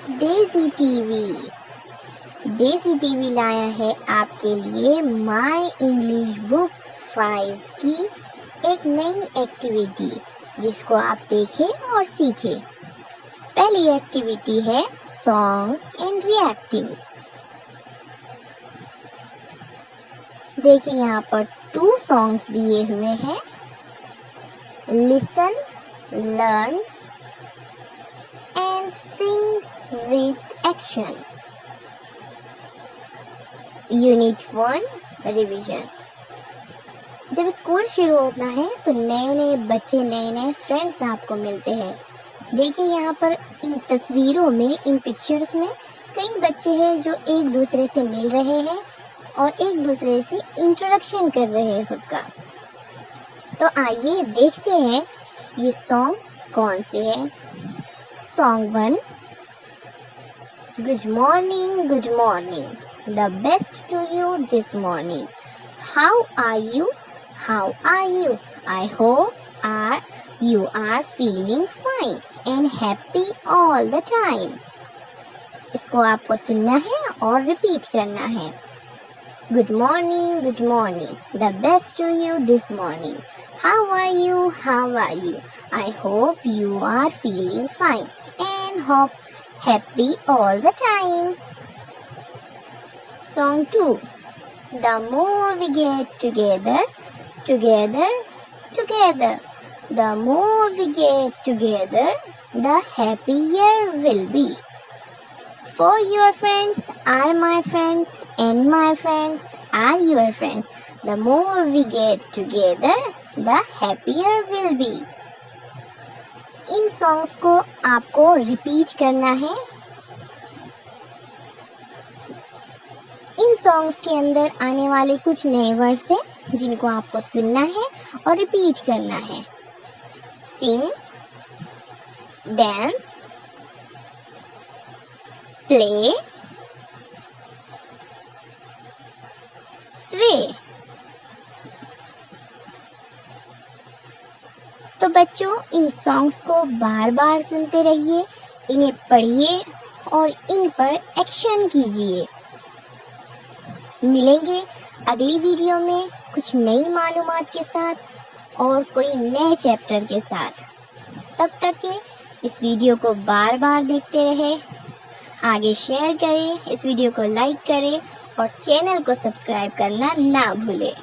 Daisy TV. Daisy TV लाया है आपके लिए माय इंग्लिश बुक 5 की एक नई एक्टिविटी, जिसको आप देखें और सीखें। पहली एक्टिविटी है सॉन्ग एंड रिएक्टिंग। देखिए यहाँ पर 2 सॉन्ग्स दिए हुए हैं, listen, learn and Singh with action. Unit 1 revision. जब स्कूल शुरू होता है तो नए नए बच्चे, नए नए फ्रेंड्स आपको मिलते हैं। देखिए यहाँ पर इन तस्वीरों में, इन पिक्चर्स में कई बच्चे हैं जो एक दूसरे से मिल रहे हैं और एक दूसरे से इंट्रोडक्शन कर रहे हैं खुद का। तो आइए देखते हैं ये सॉन्ग कौन से है। Song 1, good morning, good morning, the best to you this morning. How are you? How are you? I hope you are feeling fine and happy all the time. इसको आपको सुनना है और रिपीट करना है। Good morning, good morning. The best to you this morning. How are you? How are you? I hope you are feeling fine and happy all the time. Song 2. The more we get together, the more we get together, the happier we'll be. For your friends are my friends and my friends are your friends. The more we get together, the happier we'll be. In songs को आपको repeat करना है। इन songs के अंदर आने वाले कुछ नए वर्ड्स हैं जिनको आपको सुनना है और रिपीट करना है। सिंग, डांस, प्ले, स्वे। तो बच्चों, इन सॉन्ग्स को बार बार सुनते रहिए, इन्हें पढ़िए और इन पर एक्शन कीजिए। मिलेंगे अगली वीडियो में कुछ नई मालूमात के साथ और कोई नए चैप्टर के साथ। तब तक के इस वीडियो को बार बार देखते रहे, आगे शेयर करें, इस वीडियो को लाइक करें और चैनल को सब्सक्राइब करना ना भूलें।